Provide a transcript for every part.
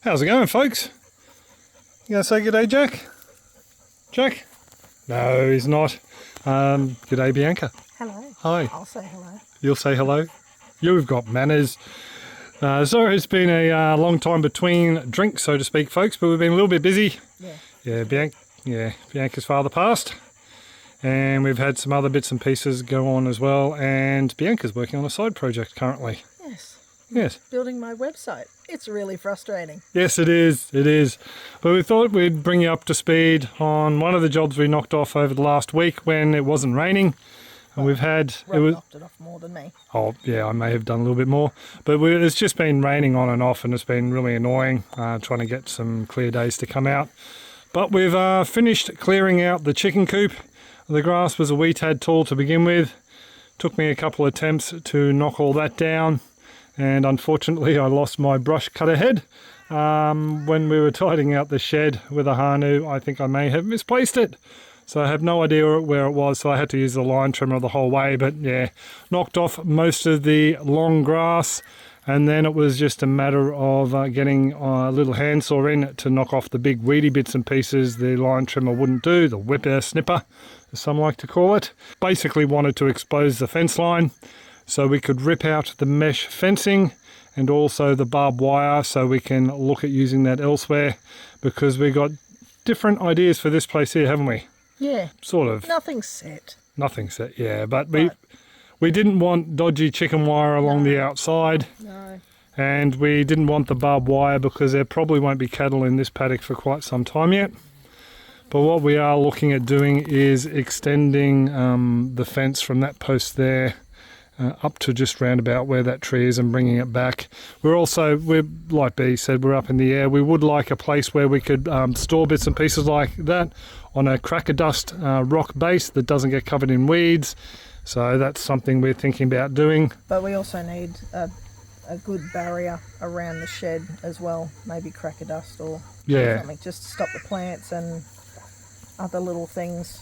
How's it going, folks? You gonna say good day, Jack? Jack? No, he's not. Good day, Bianca. Hello. Hi. I'll say hello. You'll say hello? You've got manners. So it's been a long time between drinks, so to speak, folks, but we've been a little bit busy. Bianca's father passed, and we've had some other bits and pieces go on as well, and Bianca's working on a side project currently. Yes. Building my website. It's really frustrating. Yes, it is. It is. But we thought we'd bring you up to speed on one of the jobs we knocked off over the last week when it wasn't raining. And we've had... Rob knocked it off more than me. Oh, yeah, I may have done a little bit more. But it's just been raining on and off, and it's been really annoying trying to get some clear days to come out. But we've finished clearing out the chicken coop. The grass was a wee tad tall to begin with. Took me a couple of attempts to knock all that down. And unfortunately, I lost my brush cutter head when we were tidying out the shed with a Hanu. I think I may have misplaced it. So I have no idea where it was, so I had to use the line trimmer the whole way. But yeah, knocked off most of the long grass, and then it was just a matter of getting a little handsaw in to knock off the big weedy bits and pieces the line trimmer wouldn't do, the whipper snipper, as some like to call it. Basically wanted to expose the fence line, so we could rip out the mesh fencing and also the barbed wire, so we can look at using that elsewhere, because we got different ideas for this place here, haven't we? Yeah. Sort of. Nothing's set. Nothing's set, yeah. But we didn't want dodgy chicken wire along the outside. No. And we didn't want the barbed wire because there probably won't be cattle in this paddock for quite some time yet. But what we are looking at doing is extending the fence from that post there up to just round about where that tree is and bringing it back. We're like B said, we're up in the air. We would like a place where we could store bits and pieces like that on a cracker dust rock base that doesn't get covered in weeds. So that's something we're thinking about doing. But we also need a good barrier around the shed as well. Maybe cracker dust or something, just to stop the plants and other little things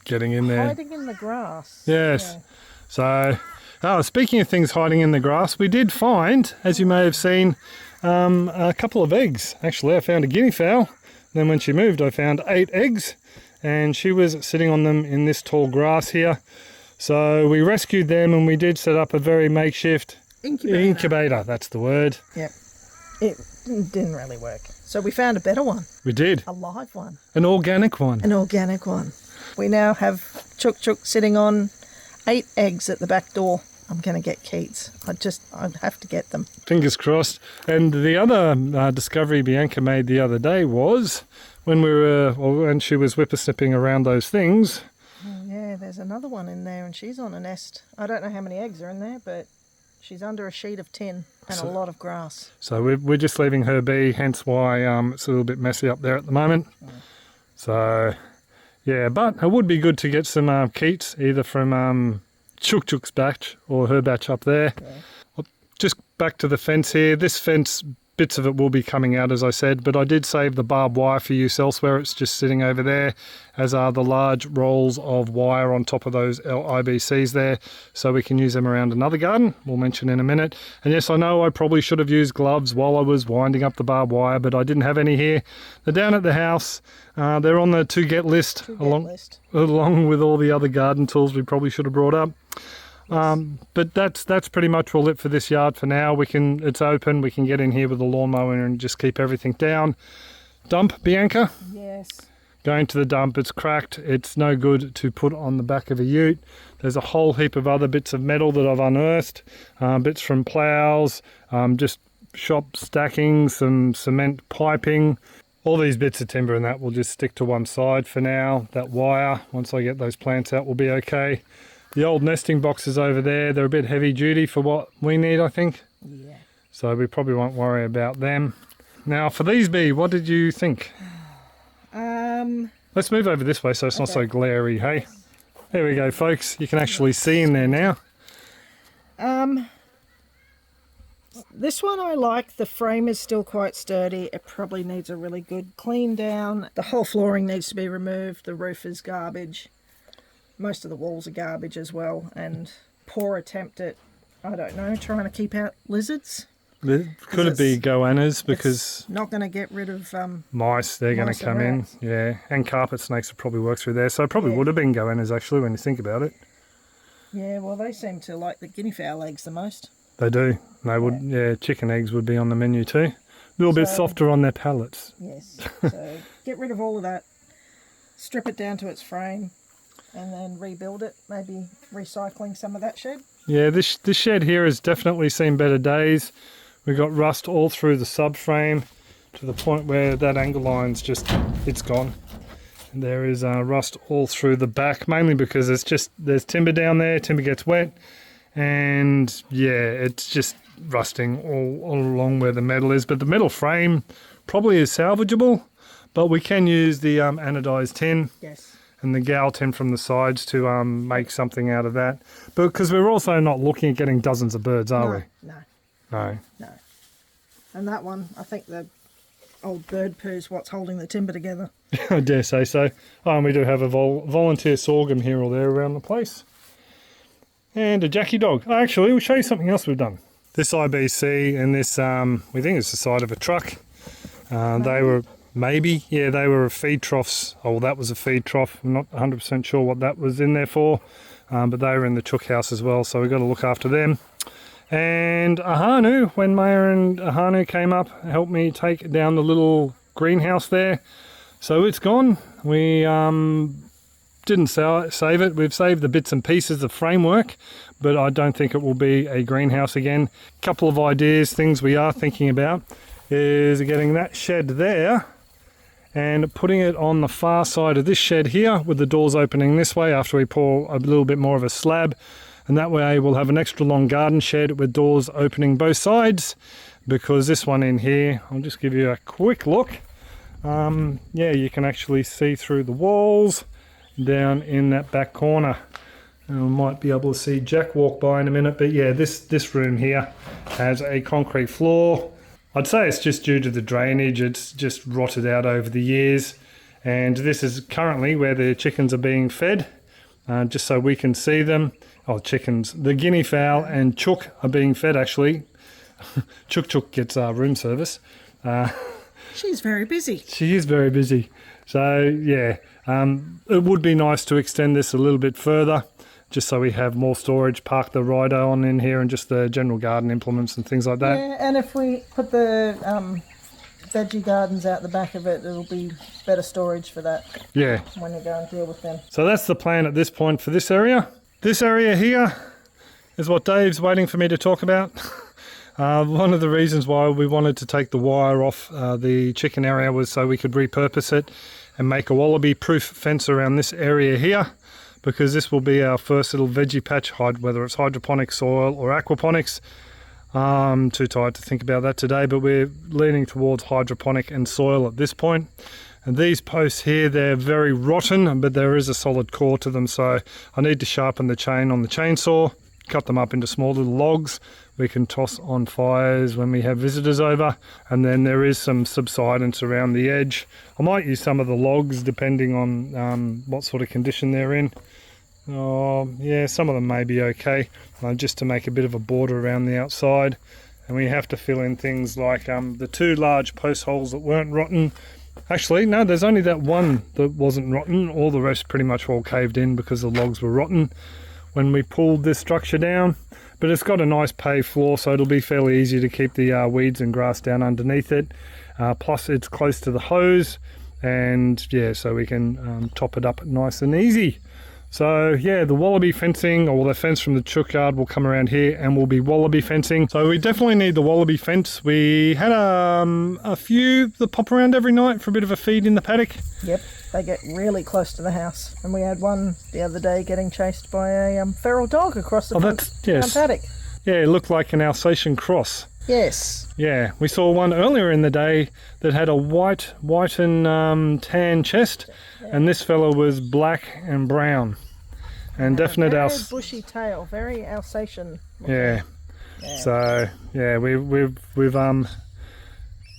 getting in there. Hiding in the grass. Yes. Yeah. So, speaking of things hiding in the grass, we did find, as you may have seen, a couple of eggs. Actually, I found a guinea fowl. Then when she moved, I found 8 eggs, and she was sitting on them in this tall grass here. So we rescued them, and we did set up a very makeshift incubator. That's the word. Yep. It didn't really work. So we found a better one. We did. A live one. An organic one. An organic one. We now have Chook sitting on 8 eggs at the back door. I'm going to get Keats. I'd have to get them. Fingers crossed. And the other discovery Bianca made the other day was when she was whippersnipping around those things. Oh, yeah, there's another one in there, and she's on a nest. I don't know how many eggs are in there, but she's under a sheet of tin and a lot of grass. So we're just leaving her be, hence why it's a little bit messy up there at the moment. So, yeah, but it would be good to get some Keats, either from Chook's batch or her batch up there. Yeah. Just back to the fence here. This fence, bits of it will be coming out, as I said, but I did save the barbed wire for use elsewhere. It's just sitting over there, as are the large rolls of wire on top of those IBCs there, so we can use them around another garden. We'll mention in a minute. And yes, I know I probably should have used gloves while I was winding up the barbed wire, but I didn't have any here. They're down at the house. They're on the to-get list, along with all the other garden tools we probably should have brought up. Yes. But that's pretty much all it for this yard for now. It's open. We can get in here with the lawnmower and just keep everything down. Dump, Bianca? Yes. Going to the dump. It's cracked. It's no good to put on the back of a ute. There's a whole heap of other bits of metal that I've unearthed. Bits from ploughs, just shop stacking, some cement piping. All these bits of timber and that will just stick to one side for now. That wire, once I get those plants out, will be okay. The old nesting boxes over there, they're a bit heavy duty for what we need, I think. Yeah. So we probably won't worry about them. Now for these bee, what did you think? Let's move over this way so it's not so glary, hey? There we go, folks. You can actually see in there now. This one I like. The frame is still quite sturdy. It probably needs a really good clean down. The whole flooring needs to be removed. The roof is garbage. Most of the walls are garbage as well. And poor attempt at, I don't know, trying to keep out lizards. Could it be goannas? Because it's not going to get rid of mice, they're going to mice come and in. rats. Yeah, and carpet snakes would probably work through there. So it probably Yeah. would have been goannas actually when you think about it. Yeah, well, they seem to like the guinea fowl eggs the most. They do. They would. Yeah, chicken eggs would be on the menu too. A little bit So- softer on their palates. Yes. So get rid of all of that, strip it down to its frame, and then rebuild it. Maybe recycling some of that shed. Yeah, this shed here has definitely seen better days. We got rust all through the subframe to the point where that angle line's just, it's gone. And there is rust all through the back, mainly because there's timber down there, timber gets wet, and yeah, it's just rusting all along where the metal is. But the metal frame probably is salvageable, but we can use the anodized tin. Yes. And the gal tin from the sides to make something out of that. But because we're also not looking at getting dozens of birds, are we? No. No. No. And that one, I think the old bird poo's what's holding the timber together. I dare say so. Oh, and we do have a volunteer sorghum here or there around the place. And a Jackie dog. Oh, actually, we'll show you something else we've done. This IBC and this, we think it's the side of a truck. They were... Maybe, yeah, they were feed troughs. Oh, well, that was a feed trough. I'm not 100% sure what that was in there for, but they were in the chook house as well, so we've got to look after them. And Ahanu, when Maya and Ahanu came up, helped me take down the little greenhouse there. So it's gone. We didn't save it. We've saved the bits and pieces of framework, but I don't think it will be a greenhouse again. Couple of ideas, things we are thinking about, is getting that shed there and putting it on the far side of this shed here with the doors opening this way after we pour a little bit more of a slab, and that way we'll have an extra long garden shed with doors opening both sides, because this one in here, I'll just give you a quick look. Yeah, you can actually see through the walls down in that back corner. And we might be able to see Jack walk by in a minute, but yeah, this room here has a concrete floor. I'd say it's just due to the drainage, it's just rotted out over the years. And this is currently where the chickens are being fed, just so we can see them. Oh, chickens, the guinea fowl and chook are being fed actually. Chook gets room service. She's very busy. She is very busy. So yeah, it would be nice to extend this a little bit further, just so we have more storage, park the rider on in here and just the general garden implements and things like that. Yeah, and if we put the veggie gardens out the back of it, it'll be better storage for that Yeah. when you go and deal with them. So that's the plan at this point for this area. This area here is what Dave's waiting for me to talk about. One of the reasons why we wanted to take the wire off the chicken area was so we could repurpose it and make a wallaby-proof fence around this area here, because this will be our first little veggie patch, whether it's hydroponic soil or aquaponics. I'm too tired to think about that today, but we're leaning towards hydroponic and soil at this point. And these posts here, they're very rotten, but there is a solid core to them, so I need to sharpen the chain on the chainsaw, cut them up into small little logs we can toss on fires when we have visitors over, and then there is some subsidence around the edge. I might use some of the logs depending on what sort of condition they're in. Oh, yeah, some of them may be okay, just to make a bit of a border around the outside. And we have to fill in things like the two large post holes that weren't rotten. Actually, no, there's only that one that wasn't rotten. All the rest pretty much all caved in because the logs were rotten when we pulled this structure down. But it's got a nice paved floor, so it'll be fairly easy to keep the weeds and grass down underneath it. Plus it's close to the hose, and yeah, so we can top it up nice and easy. So yeah, the wallaby fencing, or the fence from the chook yard, will come around here and will be wallaby fencing. So we definitely need the wallaby fence. We had a few that pop around every night for a bit of a feed in the paddock. Yep, they get really close to the house. And we had one the other day getting chased by a feral dog across the front paddock. Yeah, it looked like an Alsatian cross. Yes. Yeah, we saw one earlier in the day that had a white and tan chest, and this fella was black and brown, and definite very bushy tail, very Alsatian. Yeah. So yeah, we've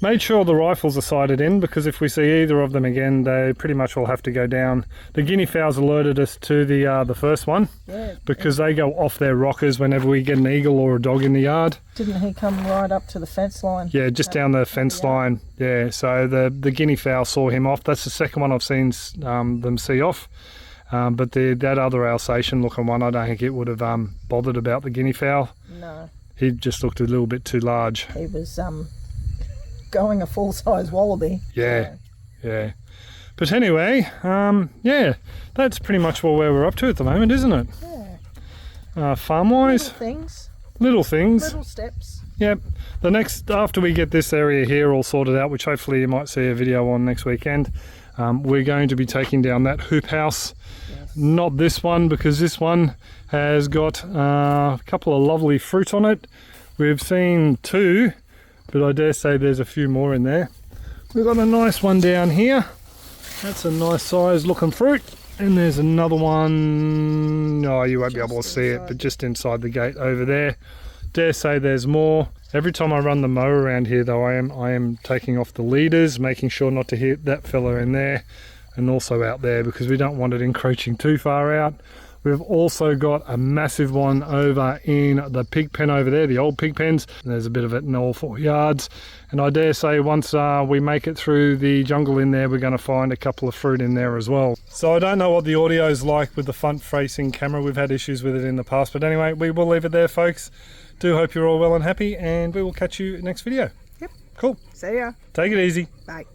Made sure the rifles are sighted in, because if we see either of them again, they pretty much will have to go down. The guinea fowls alerted us to the first one, because they go off their rockers whenever we get an eagle or a dog in the yard. Didn't he come right up to the fence line? Yeah, just down the fence line. Yeah, so the guinea fowl saw him off. That's the second one I've seen them see off. But that other Alsatian looking one, I don't think it would have bothered about the guinea fowl. No. He just looked a little bit too large. He was going a full-size wallaby. Yeah. But anyway, yeah, that's pretty much where we're up to at the moment, isn't it? Yeah. Farm-wise? Little Little things. Little steps. Yep. The next, after we get this area here all sorted out, which hopefully you might see a video on next weekend, we're going to be taking down that hoop house. Yes. Not this one, because this one has got a couple of lovely fruit on it. We've seen 2, but I dare say there's a few more in there. We've got a nice one down here. That's a nice size looking fruit. And there's another one, oh, you won't be able to see it, but just inside the gate over there. Dare say there's more. Every time I run the mower around here though, I am taking off the leaders, making sure not to hit that fella in there, and also out there, because we don't want it encroaching too far out. We've also got a massive one over in the pig pen over there, the old pig pens. There's a bit of it in all 4 yards. And I dare say once we make it through the jungle in there, we're going to find a couple of fruit in there as well. So I don't know what the audio is like with the front-facing camera. We've had issues with it in the past. But anyway, we will leave it there, folks. Do hope you're all well and happy, and we will catch you next video. Yep. Cool. See ya. Take it easy. Bye.